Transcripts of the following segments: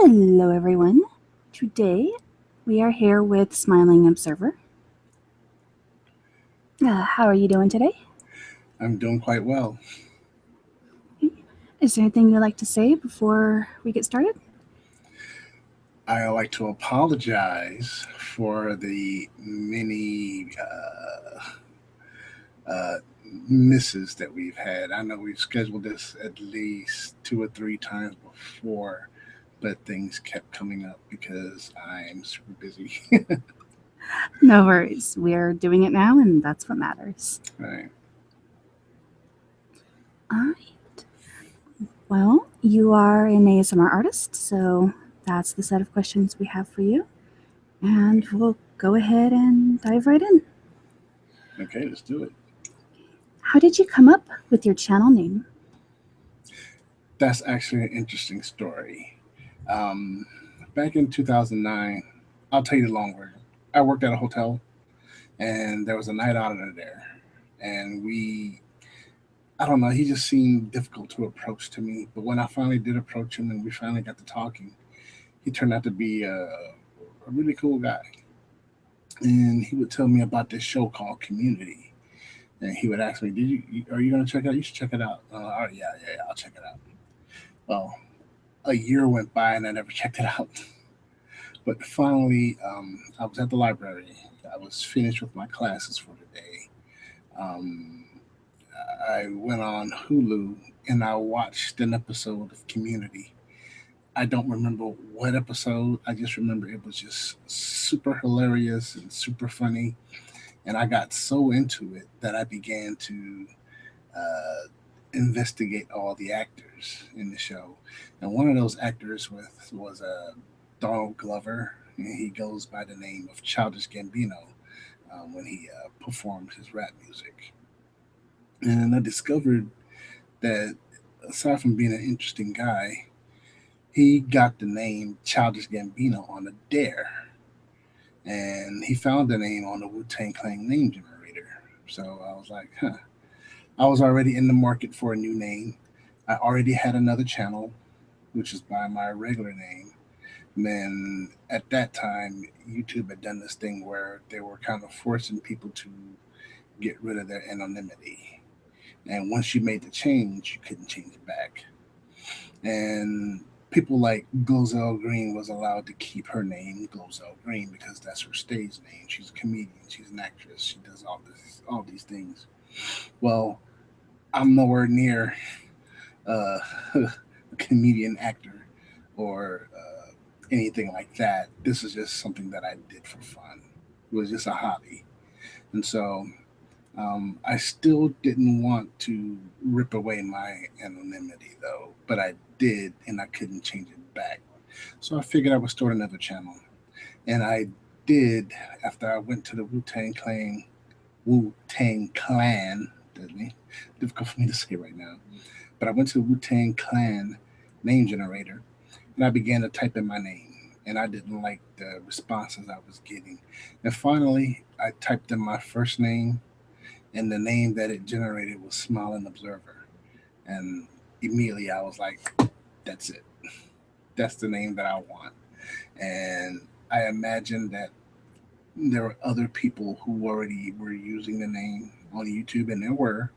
Hello, everyone. Today we are here with Smiling Observer. How are you doing today? I'm doing quite well. Is there anything you'd like to say before we get started? I like to apologize for the many misses that we've had. I know we've scheduled this at least 2 or 3 times before, but things kept coming up because I'm super busy. No worries. We're doing it now, and that's what matters. Right. All right. Well, you are an ASMR artist, so that's the set of questions we have for you. And we'll go ahead and dive right in. Okay, let's do it. How did you come up with your channel name? That's actually an interesting story. Um, Back in 2009, I'll tell you the long version. I worked at a hotel, and there was a night auditor there, and I don't know, he just seemed difficult to approach to me. But when I finally did approach him and we finally got to talking, he turned out to be a really cool guy. And he would tell me about this show called Community. And he would ask me, are you going to check it out? You should check it out. Oh, yeah, I'll check it out. Well, a year went by and I never checked it out. But finally, I was at the library. I was finished with my classes for the day. Um, I went on Hulu and I watched an episode of Community. I don't remember what episode. I just remember it was just super hilarious and super funny. And I got so into it that I began to investigate all the actors in the show. And one of those actors was Donald Glover, and he goes by the name of Childish Gambino when he performs his rap music. And I discovered that aside from being an interesting guy, he got the name Childish Gambino on a dare, and he found the name on the Wu Tang Clan name generator. So I was like, huh. I was already in the market for a new name. I already had another channel, which is by my regular name. And then at that time, YouTube had done this thing where they were kind of forcing people to get rid of their anonymity. And once you made the change, you couldn't change it back. And people like Glozell Green was allowed to keep her name Glozell Green because that's her stage name. She's a comedian. She's an actress. She does all these things. Well, I'm nowhere near a comedian actor or anything like that. This is just something that I did for fun. It was just a hobby, and so I still didn't want to rip away my anonymity though, but I did, and I couldn't change it back. So I figured I would start another channel, and I did after I went to the Wu Tang Clan. Difficult for me to say right now, but I went to the Wu Tang Clan name generator, and I began to type in my name, and I didn't like the responses I was getting. And finally, I typed in my first name, and the name that it generated was Smilin Observer. And immediately I was like, that's it. That's the name that I want. And I imagined that there were other people who already were using the name on YouTube, and there were,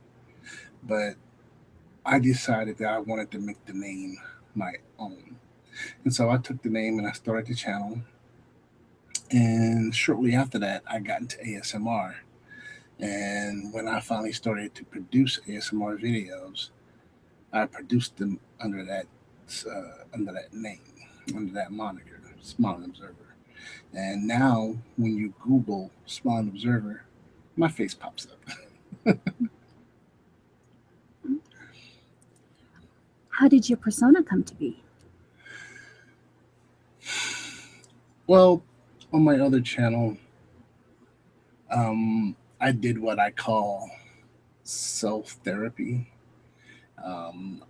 but I decided that I wanted to make the name my own. And so I took the name and I started the channel. And shortly after that, I got into ASMR. And when I finally started to produce ASMR videos, I produced them under that name, under that moniker, Smilin Observer. And now, when you Google Smilin Observer, my face pops up. How did your persona come to be? Well, on my other channel, um, I did what I call self therapy.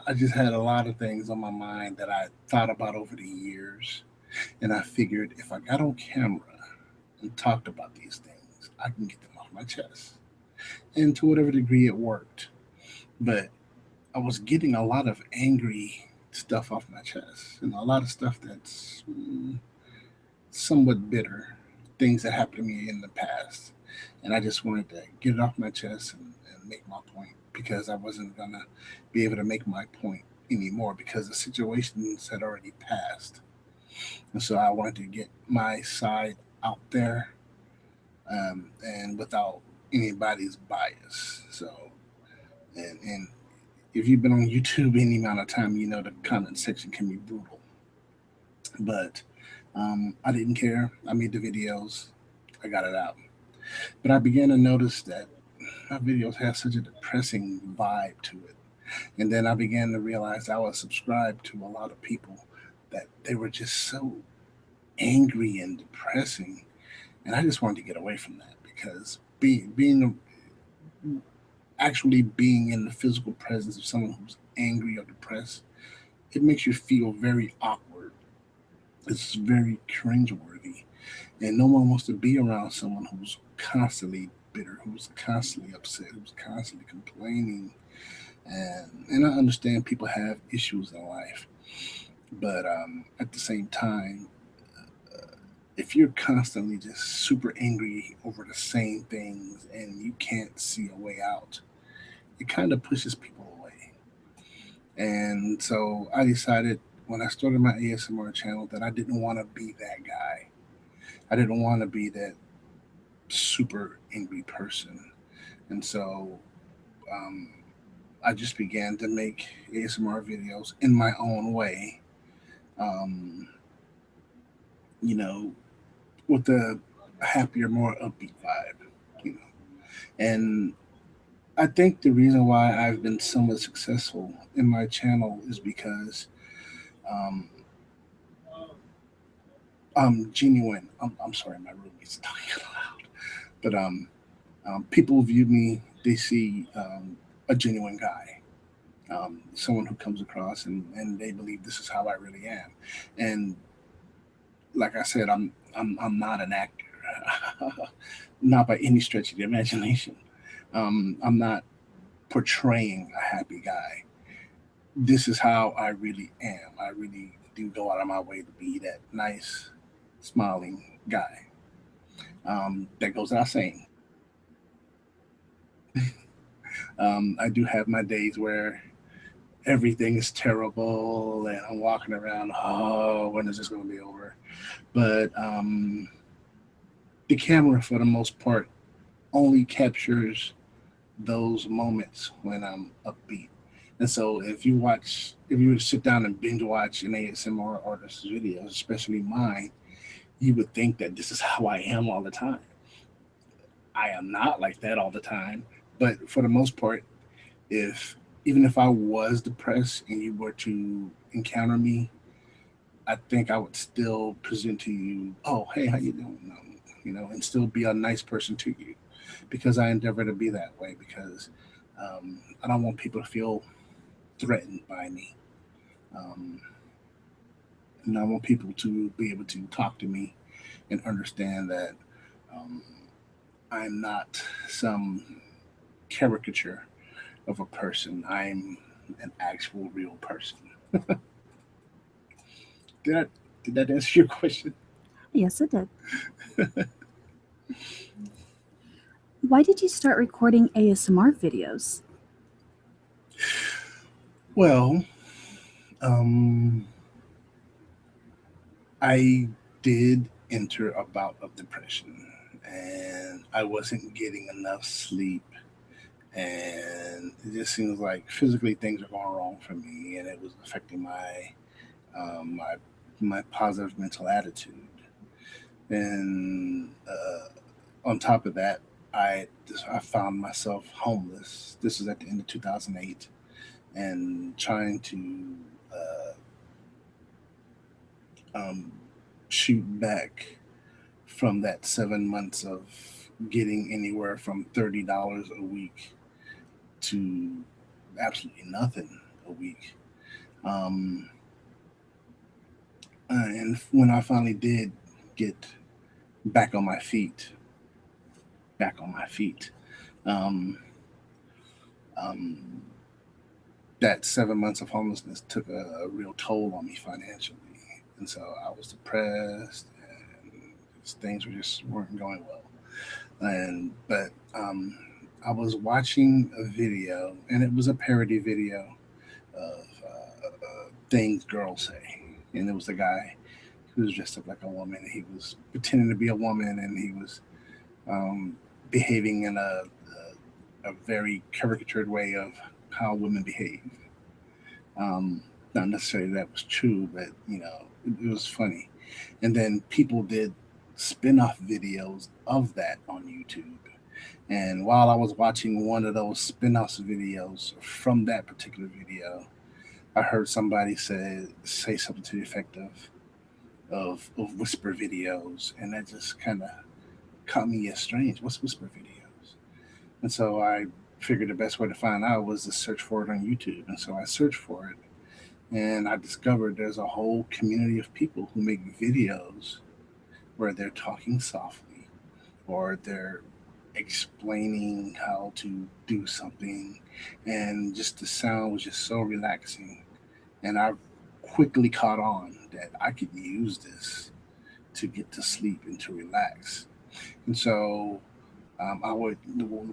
I just had a lot of things on my mind that I thought about over the years, and I figured if I got on camera and talked about these things, I can get them off my chest. And to whatever degree it worked. But I was getting a lot of angry stuff off my chest. A lot of stuff that's somewhat bitter, things that happened to me in the past. And I just wanted to get it off my chest and make my point because I wasn't going to be able to make my point anymore because the situations had already passed. And so I wanted to get my side out there, and without anybody's bias. So, and if you've been on YouTube any amount of time, you know the comment section can be brutal. But I didn't care. I made the videos. I got it out. But I began to notice that my videos had such a depressing vibe to it. And then I began to realize I was subscribed to a lot of people that they were just so angry and depressing. And I just wanted to get away from that because being actually being in the physical presence of someone who's angry or depressed, it makes you feel very awkward. It's very cringeworthy. And no one wants to be around someone who's constantly bitter, who's constantly upset, who's constantly complaining. And I understand people have issues in life, but at the same time, if you're constantly just super angry over the same things and you can't see a way out, it kind of pushes people away. And so I decided when I started my ASMR channel that I didn't want to be that guy. I didn't want to be that super angry person. And so um, I just began to make ASMR videos in my own way, um, you know, with a happier, more upbeat vibe, you know. And I think the reason why I've been somewhat successful in my channel is because um, I'm genuine. I'm sorry, my roommate's talking loud. But people view me, they see a genuine guy, someone who comes across and they believe this is how I really am. And like I said, I'm not an actor, not by any stretch of the imagination. I'm not portraying a happy guy. This is how I really am. I really do go out of my way to be that nice, smiling guy. That goes without saying. I do have my days where everything is terrible and I'm walking around, oh, when is this going to be over? But the camera, for the most part, only captures those moments when I'm upbeat. And so if you were to sit down and binge watch an ASMR artist's videos, especially mine, you would think that this is how I am all the time. I am not like that all the time, but for the most part, if even if I was depressed and you were to encounter me, I think I would still present to you, oh, hey, how you doing? And still be a nice person to you because I endeavor to be that way because I don't want people to feel threatened by me. Um, and I want people to be able to talk to me and understand that um, I'm not some caricature of a person. I'm an actual real person. Did that did that answer your question? Yes, it did. Why did you start recording ASMR videos? Well, um, I did enter a bout of depression, and I wasn't getting enough sleep, and it just seems like physically things are going wrong for me, and it was affecting my positive mental attitude. And on top of that, I found myself homeless. This was at the end of 2008, and trying to um, shoot back from that 7 months of getting anywhere from $30 a week to absolutely nothing a week. Um, and when I finally did get back on my feet, back on my feet, um, um, that 7 months of homelessness took a real toll on me financially, and so I was depressed, and things were just weren't going well. And but I was watching a video, and it was a parody video of things girls say, and it was a guy who was dressed up like a woman. He was pretending to be a woman, and he was um, behaving in a very caricatured way of how women behave. Not necessarily that was true, but it was funny. And then people did spin-off videos of that on YouTube. And while I was watching one of those spin-off videos from that particular video, I heard somebody say something to the effect of whisper videos, and that just kind of caught me as strange. What's whisper videos? And so I figured the best way to find out was to search for it on YouTube. And so I searched for it, and I discovered there's a whole community of people who make videos where they're talking softly, or they're explaining how to do something, and just the sound was just so relaxing. And I quickly caught on that I could use this to get to sleep and to relax. And so I would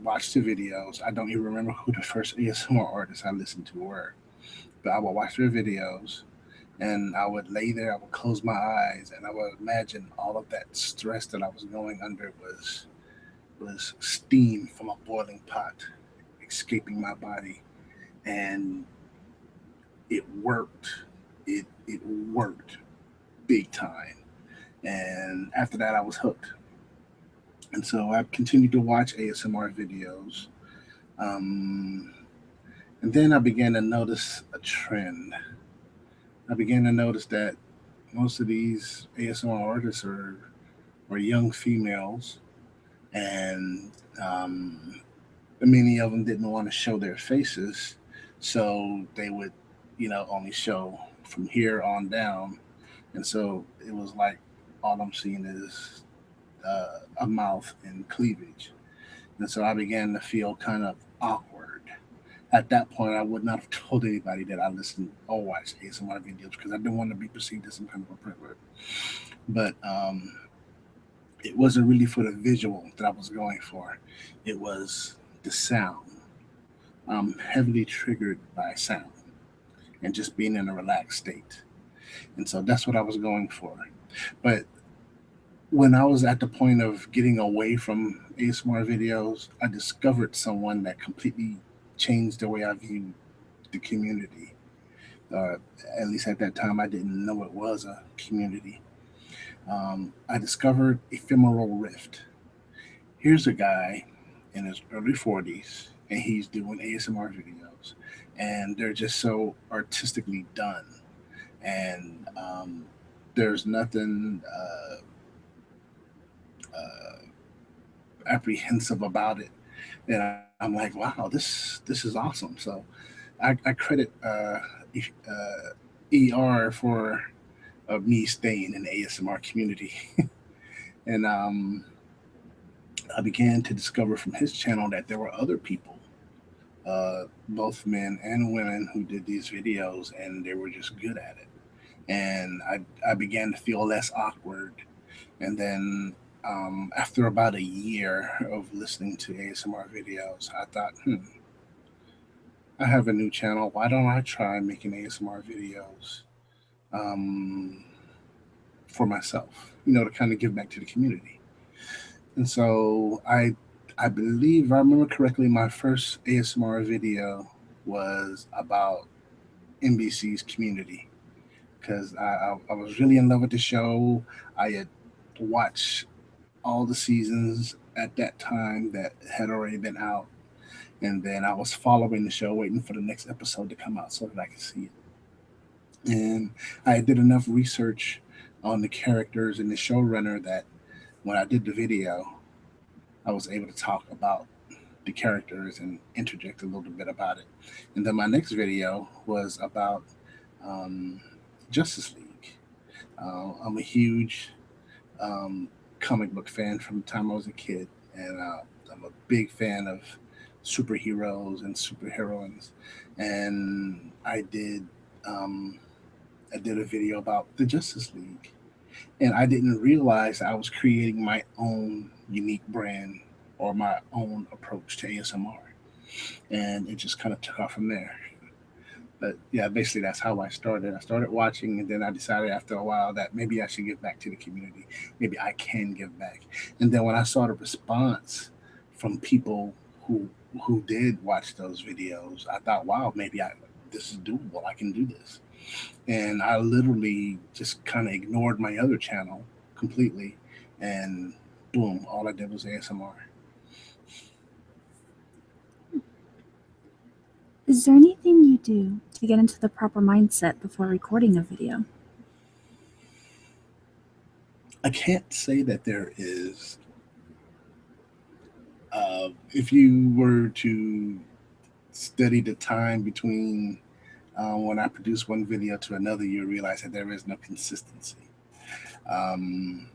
watch the videos. I don't even remember who the first ASMR artists I listened to were, but I would watch their videos, and I would lay there, I would close my eyes, and I would imagine all of that stress that I was going under was steam from a boiling pot escaping my body, and it worked. It worked big time. And after that, I was hooked. And so I continued to watch ASMR videos. Um, and then I began to notice a trend. I began to notice that most of these ASMR artists are young females, and um, many of them didn't want to show their faces, so they would, only show from here on down, and so it was like all I'm seeing is a mouth and cleavage, and so I began to feel kind of awkward. At that point, I would not have told anybody that I listened or watched ASMR videos because I didn't want to be perceived as some kind of a pervert. But it wasn't really for the visual that I was going for. It was the sound. I'm heavily triggered by sound and just being in a relaxed state. And so that's what I was going for. But when I was at the point of getting away from ASMR videos, I discovered someone that completely changed the way I viewed the community. Uh, at least at that time, I didn't know it was a community. I discovered Ephemeral Rift. Here's a guy in his early 40s, and he's doing ASMR videos, and they're just so artistically done. And there's nothing apprehensive about it. And I'm like, wow, this is awesome. So I credit ER for me staying in the ASMR community. And I began to discover from his channel that there were other people, both men and women, who did these videos, and they were just good at it. And I began to feel less awkward. And then after about a year of listening to ASMR videos, I thought, I have a new channel. Why don't I try making ASMR videos um, for myself? To kind of give back to the community. And so I believe, if I remember correctly, my first ASMR video was about NBC's Community, because I was really in love with the show. I had watched all the seasons at that time that had already been out, and then I was following the show, waiting for the next episode to come out so that I could see it. And I did enough research on the characters and the showrunner that when I did the video, I was able to talk about the characters and interject a little bit about it. And then my next video was about um, Justice League. I'm a huge um, comic book fan from the time I was a kid, and I'm a big fan of superheroes and superheroines, and um, I did a video about the Justice League, and I didn't realize I was creating my own unique brand or my own approach to ASMR, and it just kind of took off from there. But yeah, basically that's how I started. I started watching, and then I decided after a while that maybe I should give back to the community. Maybe I can give back. And then when I saw the response from people who who did watch those videos, I thought, wow, maybe I this is doable. I can do this. And I literally just kind of ignored my other channel completely, and boom, all I did was ASMR. Is there anything you do to get into the proper mindset before recording a video? I can't say that there is. If you were to study the time between when I produce one video to another, you realize that there is no consistency. Um,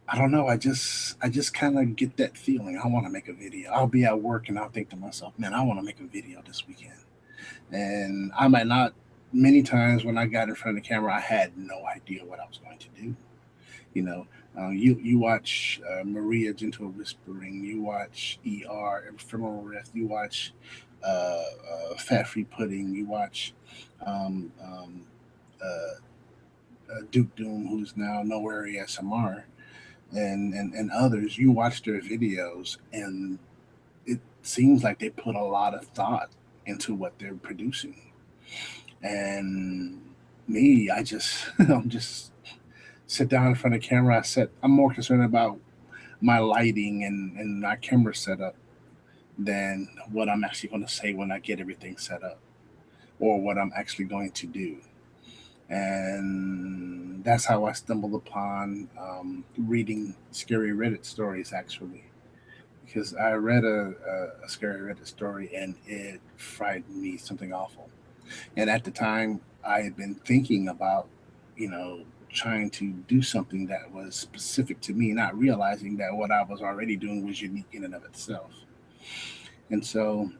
I don't know. I just kind of get that feeling. I want to make a video. I'll be at work and I'll think to myself, man, I want to make a video this weekend. And I might not. Many times when I got in front of the camera, I had no idea what I was going to do. You know, you watch Maria Gentle Whispering, you watch ER Ephemeral Rift, you watch Fat Free Pudding, you watch um, um, Duke Doom, who's now Nowhere ASMR, and others. You watch their videos, and it seems like they put a lot of thought into what they're producing. And me, I just I'm just sit down in front of the camera. I'm more concerned about my lighting and my camera setup than what I'm actually going to say when I get everything set up or what I'm actually going to do. And that's how I stumbled upon reading scary Reddit stories, actually. Because I read a scary Reddit story and it frightened me something awful. And at the time, I had been thinking about, you know, trying to do something that was specific to me, not realizing that what I was already doing was unique in and of itself. And so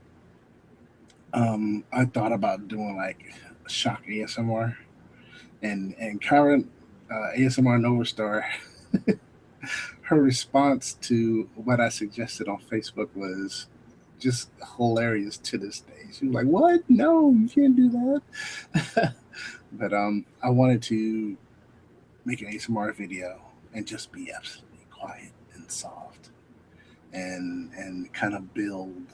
I thought about doing like shock ASMR and current ASMR Nova Star. Her response to what I suggested on Facebook was just hilarious to this day. She was like, "What? No, you can't do that." But I wanted to make an ASMR video and just be absolutely quiet and soft and kind of build.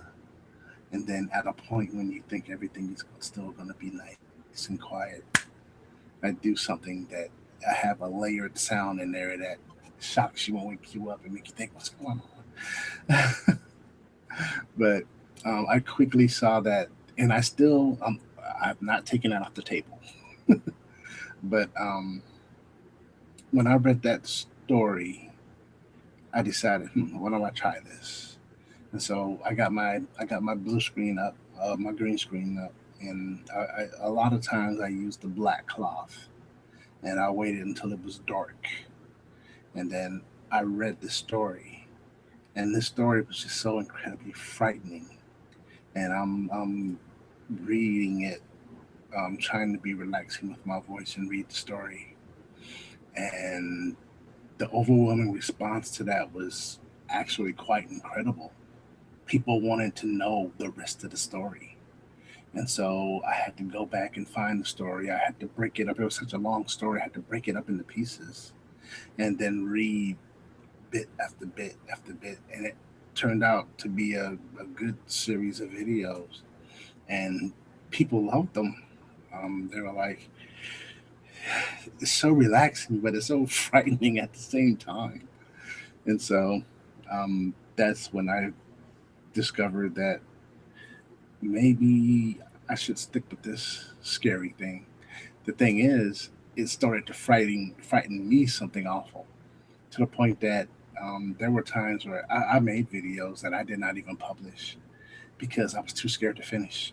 And then at a point when you think everything is still going to be nice and quiet, I do something that I have a layered sound in there that shocks you and wakes you up and make you think what's going on. But I quickly saw that, and I still I've not taken that off the table. But when I read that story, I decided, why don't I try this? And so I got my blue screen up, my green screen up, and a lot of times I used the black cloth, and I waited until it was dark, and then I read the story, and this story was just so incredibly frightening, and I'm reading it, trying to be relaxing with my voice and read the story, and the overwhelming response to that was actually quite incredible. People wanted to know the rest of the story. And so I had to go back and find the story. I had to break it up. It was such a long story. I had to break it up into pieces and then read bit after bit after bit. And it turned out to be a good series of videos. And people loved them. They were like, it's so relaxing, but it's so frightening at the same time. And so that's when I discovered that maybe I should stick with this scary thing. The thing is, it started to frighten me something awful to the point that there were times where I made videos that I did not even publish because I was too scared to finish.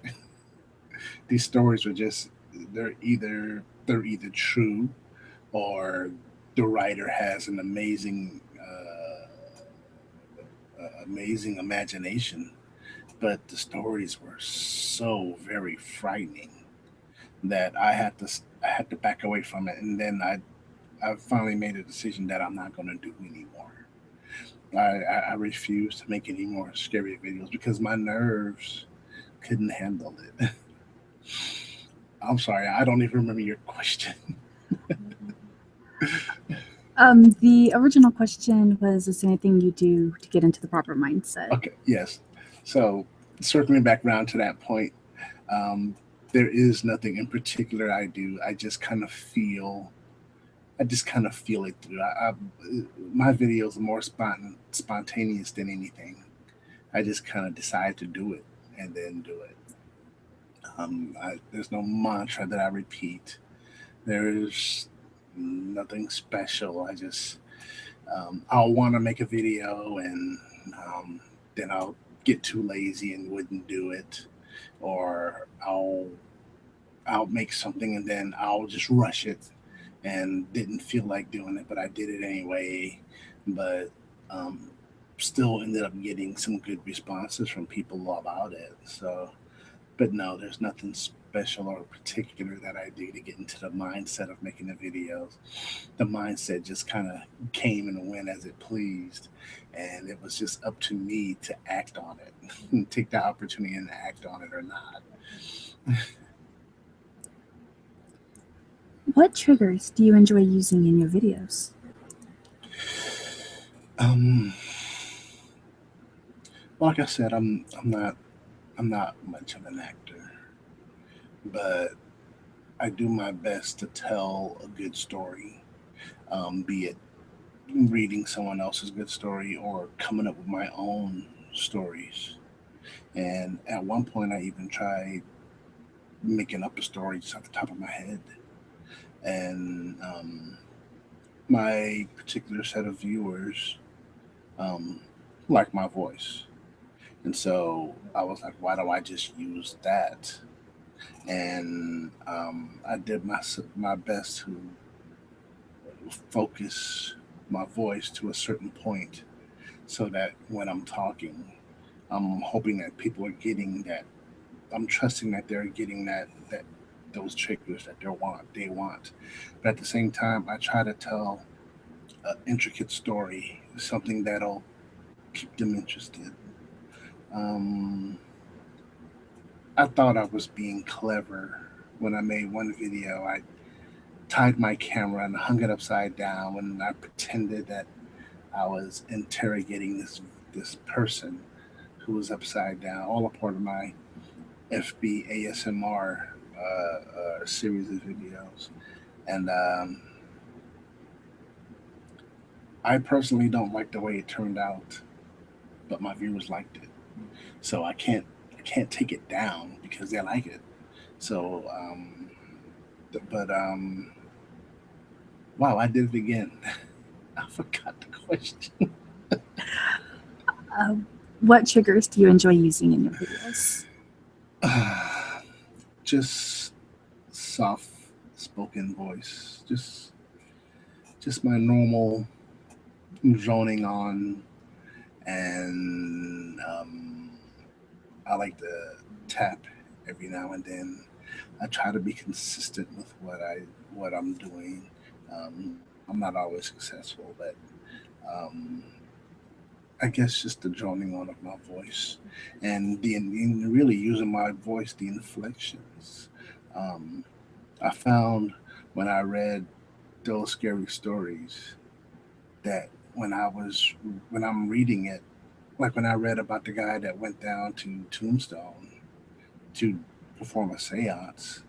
These stories were just they're either true or the writer has an amazing imagination but the stories were so very frightening that I had to back away from it, and then I finally made a decision that I'm not going to do anymore. I refuse to make any more scary videos because my nerves couldn't handle it. I'm sorry, I don't even remember your question. The original question was, is there anything you do to get into the proper mindset? Okay, yes. So circling back around to that point, um, there is nothing in particular I do. I just kind of feel it through. My videos are more spontaneous than anything. I just kind of decide to do it and then do it. There's no mantra that I repeat. There's nothing special. I'll want to make a video and then I'll get too lazy and wouldn't do it, or I'll make something and then I'll just rush it and didn't feel like doing it, but I did it anyway. But um, still ended up getting some good responses from people about it. So, but no, there's nothing special or particular that I do to get into the mindset of making the videos. The mindset just kind of came and went as it pleased, and it was just up to me to act on it, take the opportunity and act on it or not. What triggers do you enjoy using in your videos? Um, like I said, I'm not much of an actor, but I do my best to tell a good story, be it reading someone else's good story or coming up with my own stories. And at one point, I even tried making up a story just off the top of my head. And my particular set of viewers um, like my voice. And so I was like, why don't I just use that? And I did my best to focus my voice to a certain point so that when I'm talking, I'm hoping that people are getting that. I'm trusting that they're getting that those triggers that they want. But at the same time, I try to tell an intricate story, something that'll keep them interested. Um, I thought I was being clever when I made one video. I tied my camera and hung it upside down, and I pretended that I was interrogating this person who was upside down. All a part of my FB ASMR series of videos, and I personally don't like the way it turned out, but my viewers liked it, so I can't take it down because they like it. So, but wow, I did it again. I forgot the question. Uh, what triggers do you enjoy using in your videos? Just soft spoken voice, just my normal droning on, and I like to tap every now and then. I try to be consistent with what I'm doing. I'm not always successful, but um, I guess just the droning on of my voice and in really using my voice, the inflections. Um, I found when I read those scary stories that when I was when I'm reading it, like when I read about the guy that went down to Tombstone to perform a séance,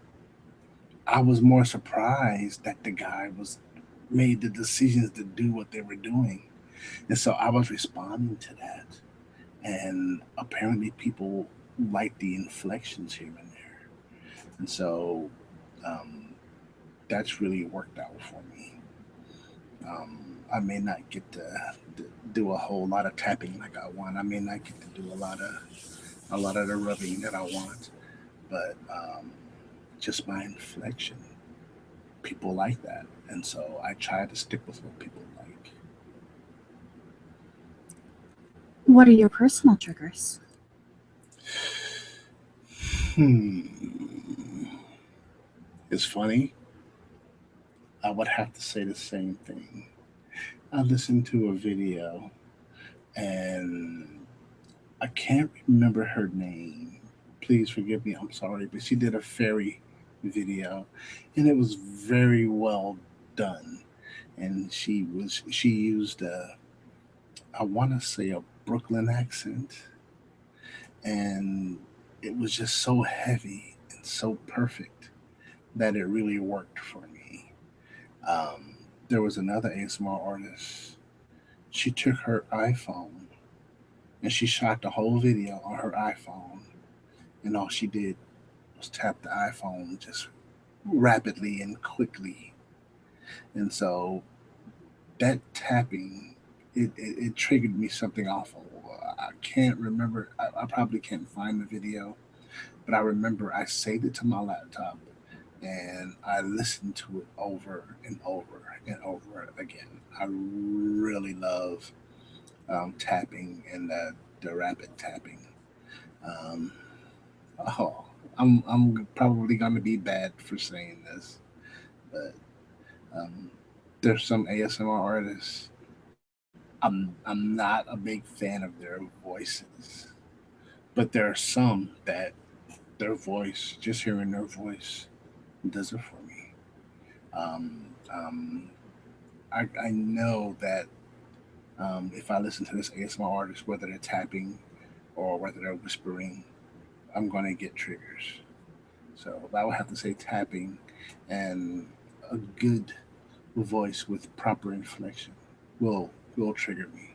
I was more surprised that the guy was made the decisions to do what they were doing, and so I was responding to that, and apparently people like the inflections here and there, and so um, that's really worked out for me. Um, I may not get to do a whole lot of tapping like I want. I may not get to do a lot of the rubbing that I want, but just my inflection, people like that, and so I try to stick with what people like. What are your personal triggers? Hmm. It's funny. I would have to say the same thing. I listened to a video and I can't remember her name. Please forgive me. I'm sorry, but she did a fairy video, and it was very well done. And she used I want to say a Brooklyn accent, and it was just so heavy and so perfect that it really worked for me. Um, there was another ASMR artist. She took her iPhone and she shot the whole video on her iPhone, and all she did was tap the iPhone just rapidly and quickly. And so that tapping, it triggered me something awful. I can't remember. I probably can't find the video, but I remember I saved it to my laptop and I listened to it over and over and over again. I really love tapping and the rapid tapping. Um, oh, I'm probably gonna be bad for saying this, but um, there's some ASMR artists. I'm not a big fan of their voices, but there are some that their voice, just hearing their voice, does it for me. Um, um, I know that if I listen to this ASMR artist, whether they're tapping or whether they're whispering, I'm going to get triggers. So I would have to say tapping and a good voice with proper inflection will will trigger me.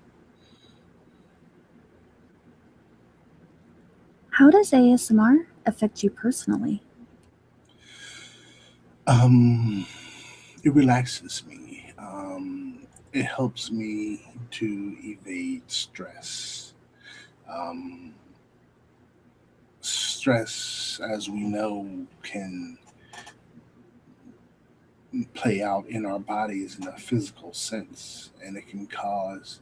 How does ASMR affect you personally? Um, it relaxes me. It helps me to evade stress. Um, Stress, as we know, can play out in our bodies in a physical sense, and it can cause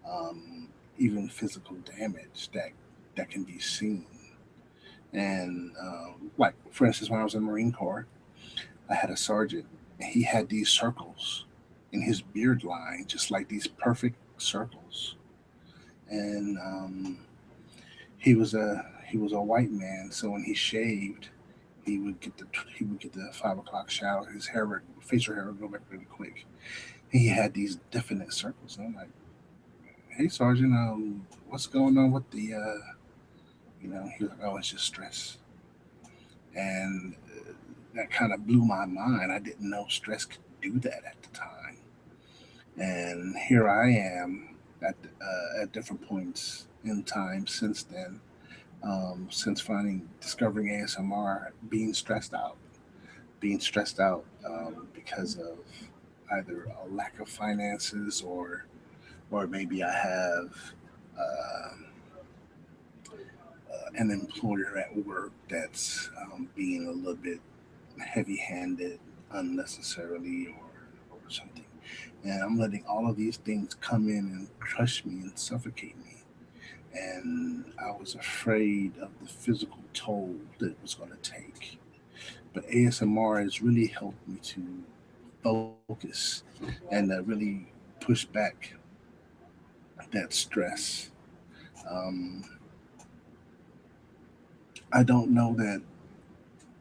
um, even physical damage that can be seen. And like for instance, when I was in the Marine Corps, I had a sergeant. And he had these circles in his beard line, just like these perfect circles. And he was a he was a white man, so when he shaved, he would get the 5 o'clock shower. His facial hair would go back really quick. He had these definite circles. And I'm like, hey, Sergeant, what's going on with the, he was like, oh, it's just stress. And that kind of blew my mind. I didn't know stress could do that at the time. And here I am at different points in time since then, since discovering ASMR, being stressed out because of either a lack of finances or maybe I have an employer at work that's being a little bit heavy-handed unnecessarily or something, and I'm letting all of these things come in and crush me and suffocate me, and I was afraid of the physical toll that it was going to take. But ASMR has really helped me to focus and really push back that stress. Um, I don't know that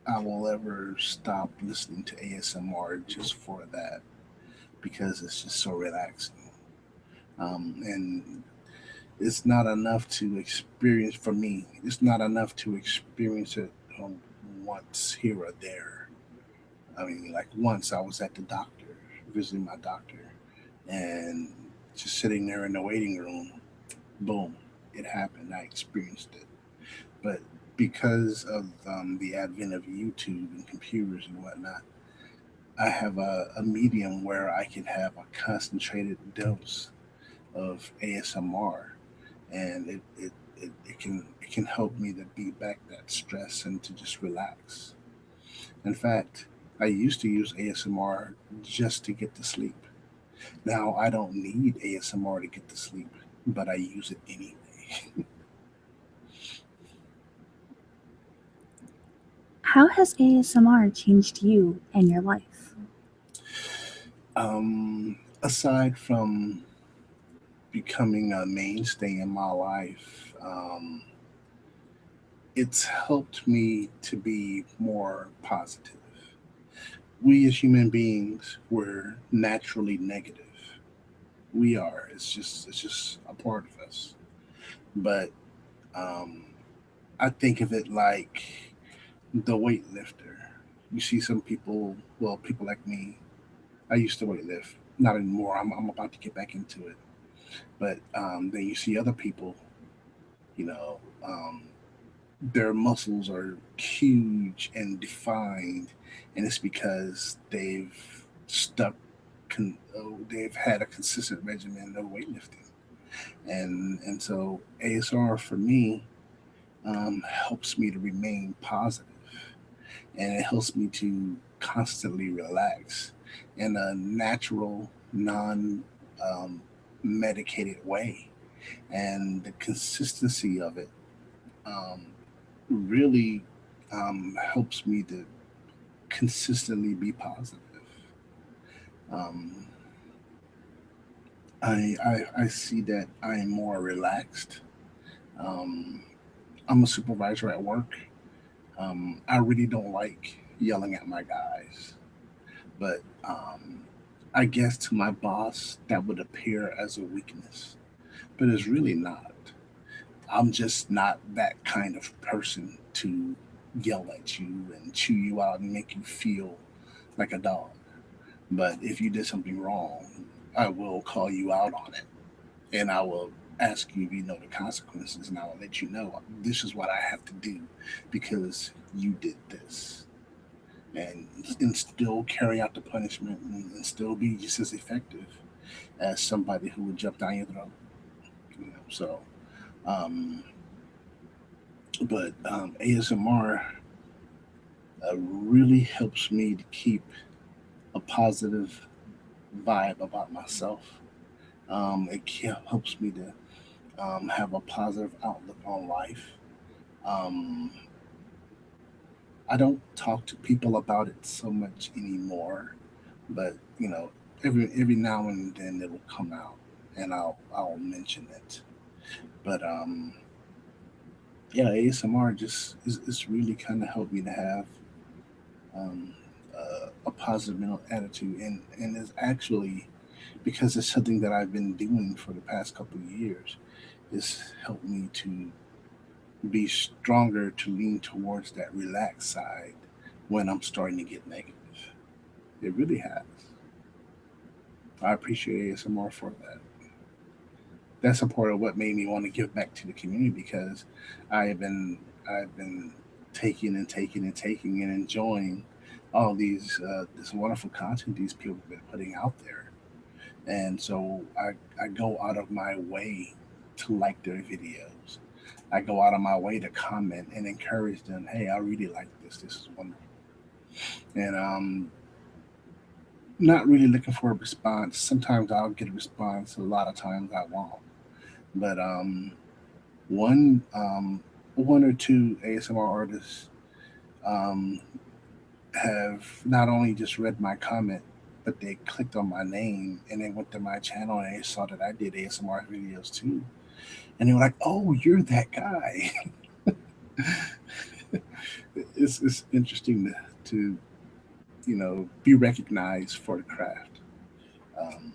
I will ever stop listening to ASMR just for that because it's just so relaxing. And it's not enough to experience for me. It's not enough to experience it um, once here or there. I mean, like once I was at the doctor, visiting my doctor, and just sitting there in the waiting room, boom, it happened. I experienced it. But because of the advent of YouTube and computers and whatnot, I have a medium where I can have a concentrated dose of ASMR, and it can help me to beat back that stress and to just relax. In fact, I used to use ASMR just to get to sleep. Now I don't need ASMR to get to sleep, but I use it anyway. How has ASMR changed you and your life? Aside from becoming a mainstay in my life, it's helped me to be more positive. We as human beings were naturally negative. We are. It's just a part of us. But um, I think of it like the weightlifter. You see some people, well, people like me. I used to weightlift, not anymore. I'm about to get back into it. But then you see other people, you know, their muscles are huge and defined, and it's because stuck, they've had a consistent regimen of weightlifting, and so ASR for me helps me to remain positive, and it helps me to constantly relax in a natural, non medicated way, and the consistency of it um, really helps me to consistently be positive. Um, I see that I am more relaxed. Um, I'm a supervisor at work. I really don't like yelling at my guys, but I guess to my boss that would appear as a weakness, but it's really not. I'm just not that kind of person to yell at you and chew you out and make you feel like a dog. But if you did something wrong, I will call you out on it, and I will ask you if you know the consequences, and I will let you know this is what I have to do because you did this, and still carry out the punishment and still be just as effective as somebody who would jump down your throat. So, um, but ASMR really helps me to keep a positive vibe about myself. Helps me to have a positive outlook on life. Um, I don't talk to people about it so much anymore, but every now and then it'll come out, and I'll mention it. But yeah, ASMR just is really kind of helped me to have um, a positive mental attitude, and is actually because it's something that I've been doing for the past couple of years. It's helped me to be stronger to lean towards that relaxed side when I'm starting to get negative. It really has. I appreciate ASMR for that. That's a part of what made me want to give back to the community because I've been taking and taking and taking and enjoying all this wonderful content these people have been putting out there, and so I go out of my way to like their videos. I go out of my way to comment and encourage them. Hey, I really like this. This is wonderful, and not really looking for a response. Sometimes I'll get a response. A lot of times I won't. But one one or two ASMR artists um, have not only just read my comment, but they clicked on my name and they went to my channel and they saw that I did ASMR videos too, and they were like, "Oh, you're that guy." It's interesting to be recognized for the craft. Um,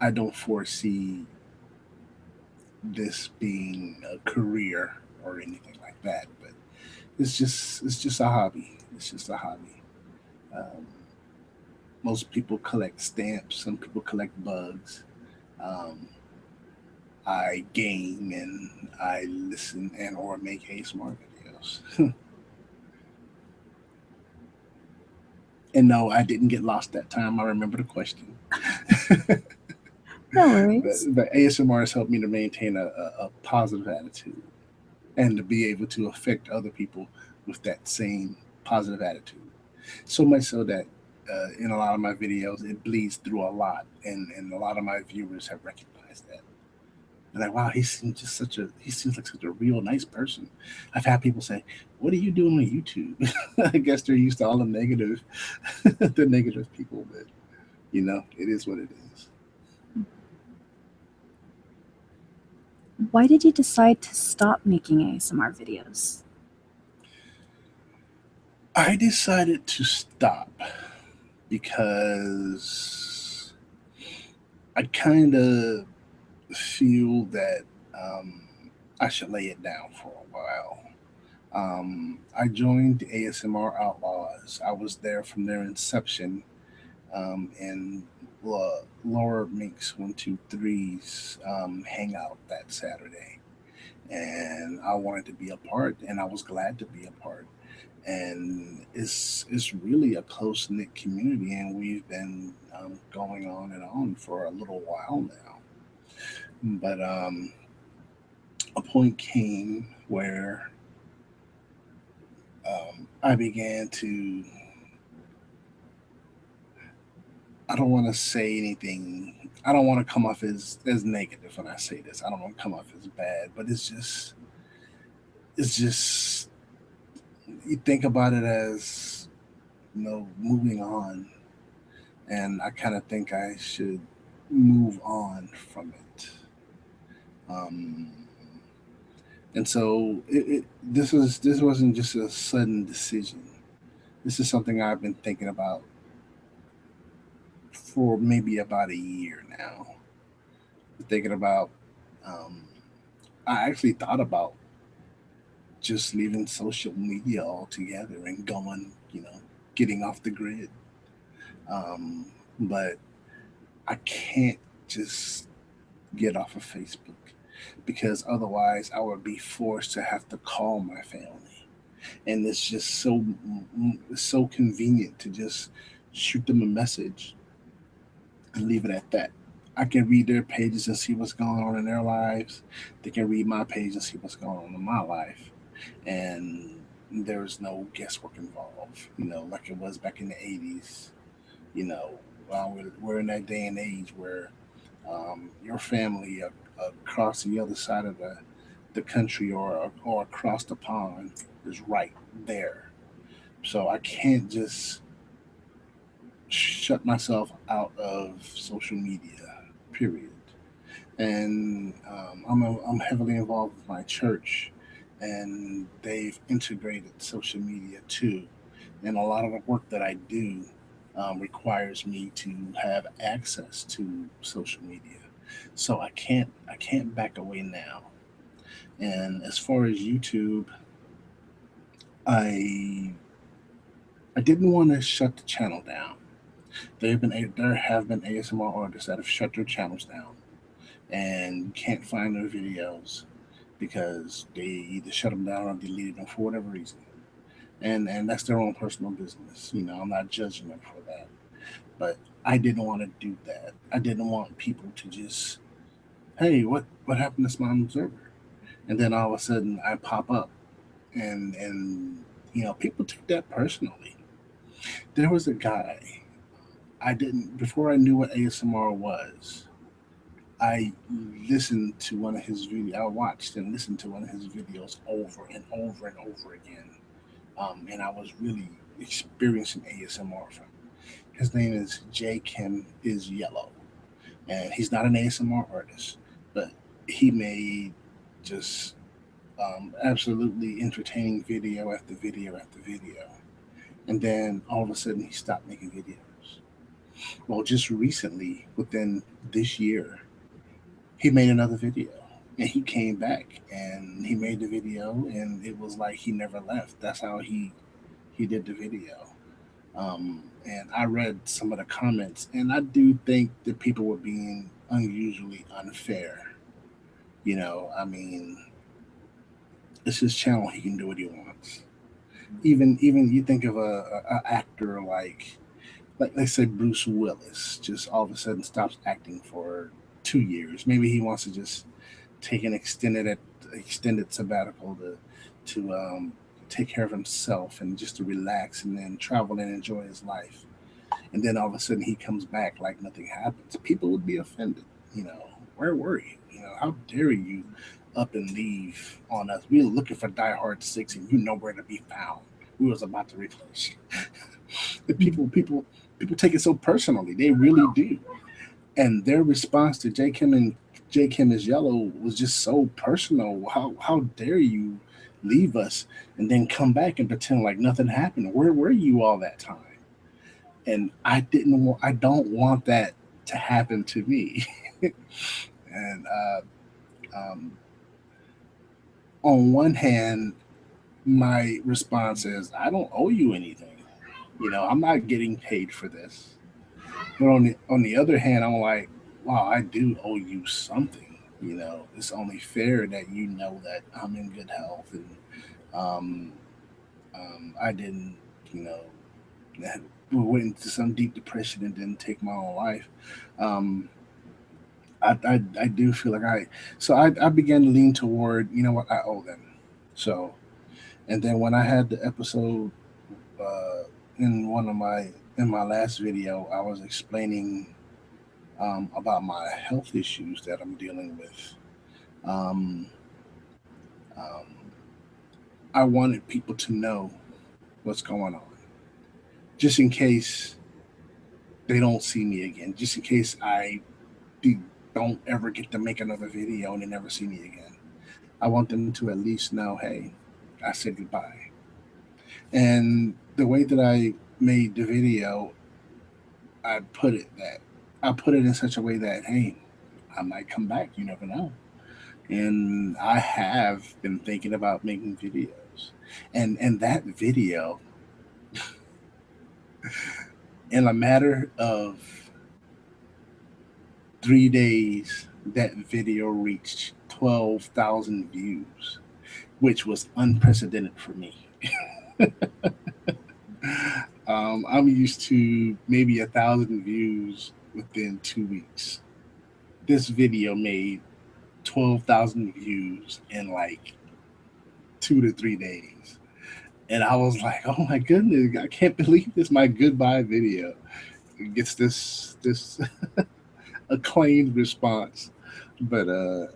I don't foresee this being a career or anything like that, but it's just a hobby. It's just a hobby. Um, Most people collect stamps. Some people collect bugs. Um, I game and I listen and or make ASMR videos. And no, I didn't get lost that time. I remember the question. No but, worries. but ASMR has helped me to maintain a positive attitude and to be able to affect other people with that same positive attitude. So much so that in a lot of my videos, it bleeds through a lot, and a lot of my viewers have recognized that. And like, wow, he seems like such a real nice person. I've had people say, "What are you doing on YouTube?" I guess they're used to all the negative, the negative people, but it is what it is. Why did you decide to stop making ASMR videos? I decided to stop because I kind of feel that um, I should lay it down for a while. I joined the ASMR Outlaws. I was there from their inception in Laura Mink's 123's hangout that Saturday. And I wanted to be a part, and I was glad to be a part. And it's really a close knit community, and we've been going on and on for a little while now. But a point came where I began to. I don't want to say anything. I don't want to come off as negative when I say this. I don't want to come off as bad, but it's just you think about it as moving on, and I kind of think I should move on from it. Um, and so this wasn't just a sudden decision. This is something I've been thinking about for maybe about a year now. Thinking about, um, I actually thought about just leaving social media altogether and going, getting off the grid. Um, but I can't just get off of Facebook because otherwise I would be forced to have to call my family, and it's just so convenient to just shoot them a message and leave it at that. I can read their pages and see what's going on in their lives. They can read my page and see what's going on in my life, and there's no guesswork involved. Like it was back in the '80s. You know, we're in that day and age where your family across the other side of the country or across the pond is right there. So I can't just shut myself out of social media, period. And I'm heavily involved with my church, and they've integrated social media too. And a lot of the work that I do requires me to have access to social media, so I can't back away now. And as far as YouTube, I I didn't want to shut the channel down. There have been ASMR artists that have shut their channels down and can't find their videos because they either shut them down or deleted them for whatever reason. And that's their own personal business. I'm not judging them for that. But I didn't want to do that. I didn't want people to just, hey, what happened to Smilin Observer? And then all of a sudden I pop up, and people took that personally. There was a guy I didn't before I knew what ASMR was. I listened to one of his videos. I watched and listened to one of his videos over and over and over again, and I was really experiencing ASMR from him. His name is J. Kim is Yellow, and he's not an ASMR artist, but he made just absolutely entertaining video after video after video. And then all of a sudden, he stopped making videos. Well, just recently, within this year, he made another video, and he came back and he made the video, and it was like he never left. That's how he did the video. And I read some of the comments, and I do think that people were being unusually unfair. I mean, it's his channel; he can do what he wants. Even you think of a actor like let's say Bruce Willis, just all of a sudden stops acting for 2 years. Maybe he wants to just take an extended sabbatical to take care of himself and just to relax and then travel and enjoy his life. And then all of a sudden he comes back like nothing happens. People would be offended. You know, where were you? How dare you up and leave on us? We were looking for Die Hard 6 and you nowhere to be found. We was about to replace you. The people take it so personally. They really do. And their response to J Kim is Yellow was just so personal. How dare you leave us and then come back and pretend like nothing happened? Where were you all that time? And I don't want that to happen to me. And on one hand, my response is I don't owe you anything. I'm not getting paid for this. But on the other hand, I'm like, wow, I do owe you something. It's only fair that you know that I'm in good health and um, I didn't, you know, went into some deep depression and didn't take my own life. Um, I do feel like I began to lean toward, what, I owe them. So, and then when I had the episode in one of in my last video, I was explaining about my health issues that I'm dealing with. Um, um, I wanted people to know what's going on, just in case they don't see me again, just in case don't ever get to make another video and they never see me again. I want them to at least know, hey, I said goodbye. And the way that I made the video, I put it that I put it in such a way that, hey, I might come back. You never know. And I have been thinking about making videos. And that video, in a matter of 3 days, that video reached 12,000 views, which was unprecedented for me. I'm used to maybe 1,000 views within 2 weeks. This video made 12,000 views in like 2 to 3 days. And I was like, oh my goodness, I can't believe this. My goodbye video gets this acclaimed response. But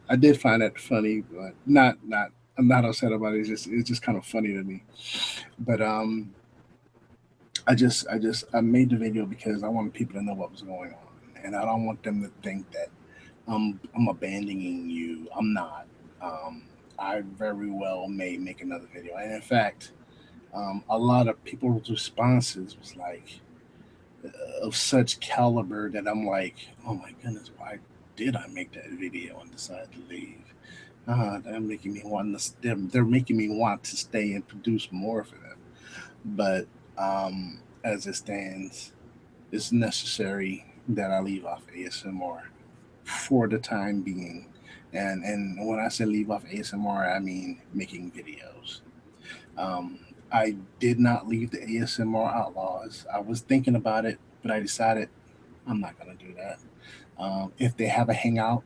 I did find that funny, but not I'm not upset about it. It's just kind of funny to me. But I made the video because I wanted people to know what was going on, and I don't want them to think that I'm abandoning you. I'm not. I very well may make another video, and in fact, a lot of people's responses was like of such caliber that I'm like, oh my goodness, why did I make that video and decide to leave? They're making me want to. They're making me want to stay and produce more for them. But as it stands, it's necessary that I leave off ASMR for the time being. And when I say leave off ASMR, I mean making videos. Um, I did not leave the ASMR Outlaws. I was thinking about it, but I decided I'm not going to do that. If they have a hangout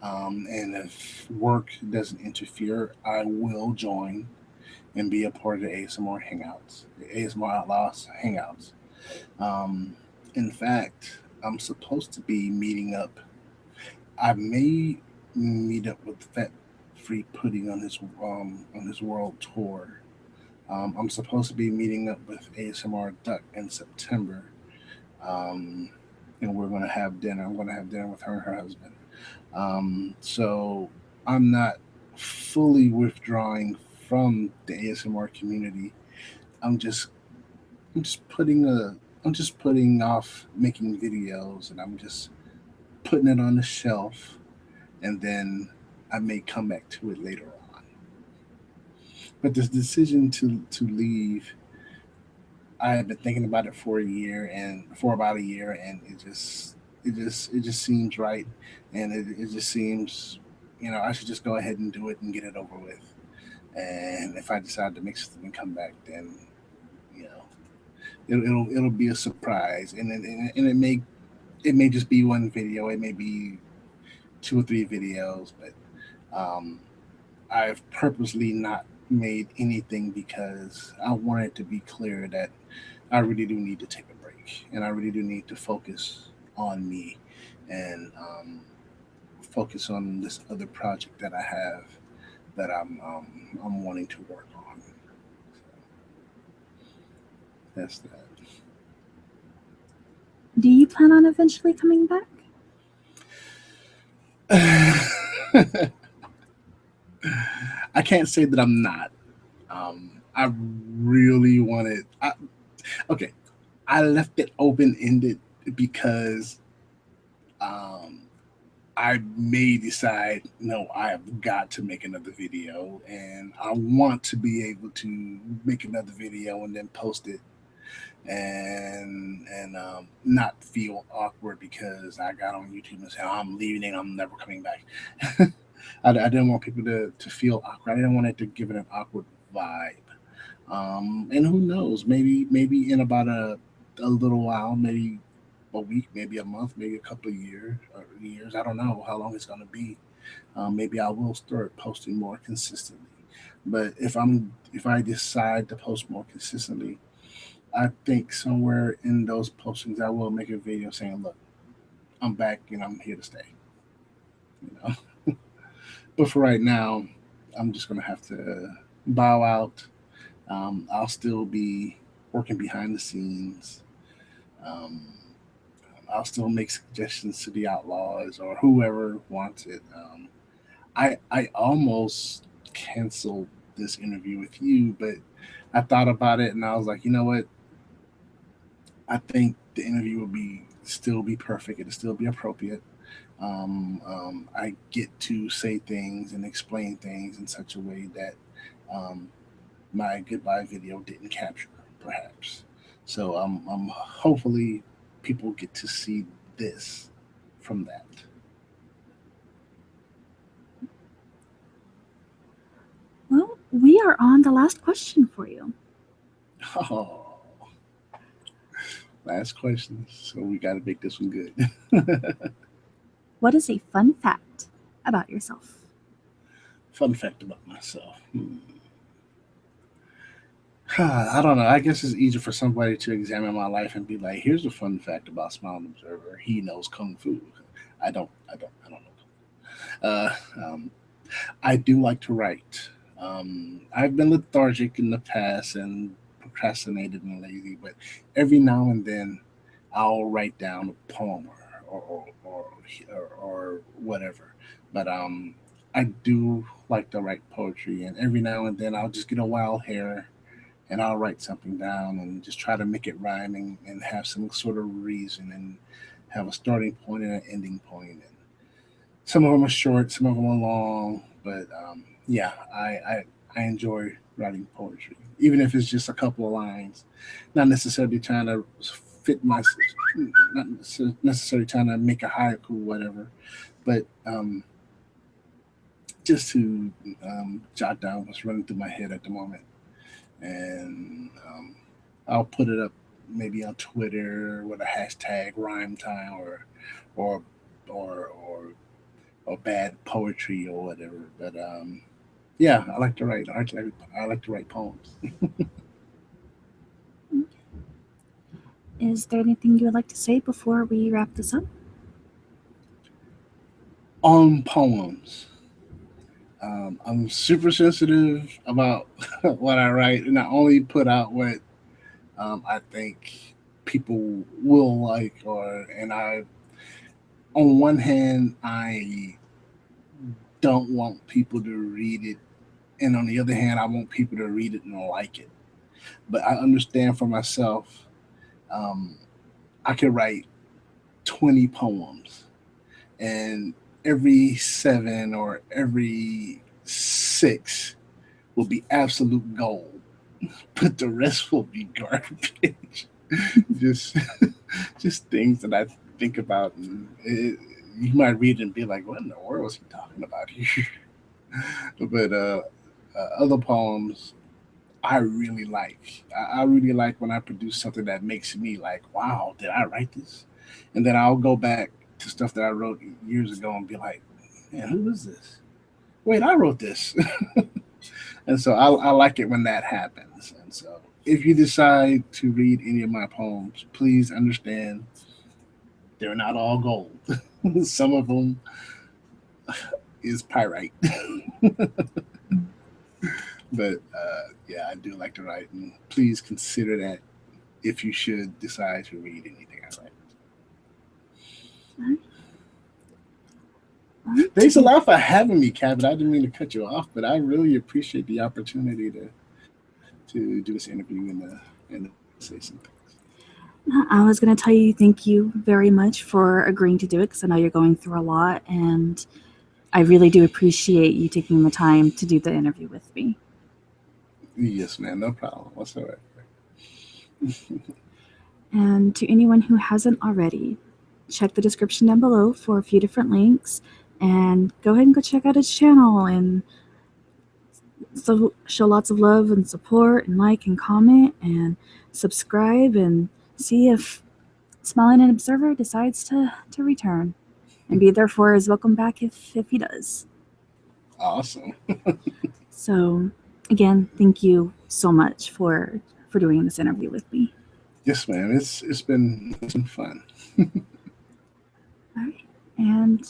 and if work doesn't interfere, I will join and be a part of the ASMR hangouts, the ASMR Outlaws hangouts. Um, in fact, I'm supposed to be meeting up. I may meet up with Fat Free Pudding on his world tour. I'm supposed to be meeting up with ASMR Duck in September, um, and we're gonna have dinner. I'm gonna have dinner with her and her husband. So I'm not fully withdrawing from the ASMR community. I'm just I'm just putting a I'm just putting off making videos, and I'm just putting it on the shelf, and then I may come back to it later on. But this decision to leave, I have been thinking about it for a year and for about a year, and it just seems right, and it just seems, I should just go ahead and do it and get it over with. And if I decide to mix it and come back, then you know it'll be a surprise, and it may just be one video, it may be 2 or 3 videos, but um, I've purposely not made anything because I want it to be clear that I really do need to take a break, and I really do need to focus on me and focus on this other project that I have that I'm wanting to work on. So that's Do you plan on eventually coming back? that. I can't say that I'm not. I really wanted. Okay, I left it open ended because um, I may decide, no, I have got to make another video, and I want to be able to make another video and then post it, and not feel awkward because I got on YouTube and said, oh, I'm leaving and I'm never coming back. I didn't want people to feel awkward. I didn't want it to give it an awkward vibe. And who knows? Maybe in about a little while, maybe a week, maybe a month, maybe a couple of years or years. I don't know how long it's gonna be. Maybe I will start posting more consistently. But if I decide to post more consistently, I think somewhere in those postings I will make a video saying, "Look, I'm back and I'm here to stay." You know. But for right now, I'm just gonna have to bow out. I'll still be working behind the scenes. Um, I'll still make suggestions to the outlaws or whoever wants it. I almost canceled this interview with you, but I thought about it and I was like, you know what? I think the interview will be still be perfect. It'll still be appropriate. I get to say things and explain things in such a way that um, my goodbye video didn't capture, perhaps. So hopefully people get to see this from that. Well, we are on the last question for you. Oh, last question. So we got to make this one good. What is a fun fact about yourself? Fun fact about myself. I don't know. I guess it's easier for somebody to examine my life and be like, "Here's a fun fact about Smilin Observer. He knows kung fu." I don't know. I do like to write. I've been lethargic in the past and procrastinated and lazy, but every now and then I'll write down a poem or whatever. But I do like to write poetry, and every now and then I'll just get a wild hair and I'll write something down and just try to make it rhyme and have some sort of reason and have a starting point and an ending point. And some of them are short, some of them are long, but yeah, I enjoy writing poetry, even if it's just a couple of lines, not necessarily trying to fit my, not necessarily trying to make a haiku, whatever, but just to jot down what's running through my head at the moment, and I'll put it up maybe on Twitter with a hashtag rhyme time or or or or bad poetry or whatever. But yeah, I like to write. I like to write poems. Is there anything you would like to say before we wrap this up? On poems, I'm super sensitive about what I write, and I only put out what I think people will like. Or and I, on one hand, I don't want people to read it, and on the other hand, I want people to read it and like it. But I understand for myself, um, I could write 20 poems, and every seven or every six will be absolute gold, but the rest will be garbage. just, just things that I think about, and you might read it and be like, "What in the world is he talking about here?" but other poems I really like. I really like when I produce something that makes me like, "Wow, did I write this?" And then I'll go back to stuff that I wrote years ago and be like, "Man, who is this? Wait, I wrote this." And so I like it when that happens. And so if you decide to read any of my poems, please understand they're not all gold. Some of them is pyrite. But yeah, I do like to write, and please consider that if you should decide to read anything I write. All right. Thanks a lot for having me, Cabot. I didn't mean to cut you off, but I really appreciate the opportunity to do this interview and to say some things. I was going to tell you thank you very much for agreeing to do it because I know you're going through a lot, and I really do appreciate you taking the time to do the interview with me. Yes, man, no problem whatsoever. And to anyone who hasn't already, check the description down below for a few different links and go ahead and go check out his channel and so show lots of love and support and like and comment and subscribe and see if Smiling and Observer decides to return and be there for his welcome back if he does. Awesome. So again, thank you so much for doing this interview with me. Yes, ma'am. It's been fun. All right. And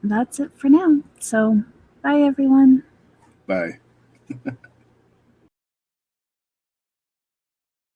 that's it for now. So bye everyone. Bye.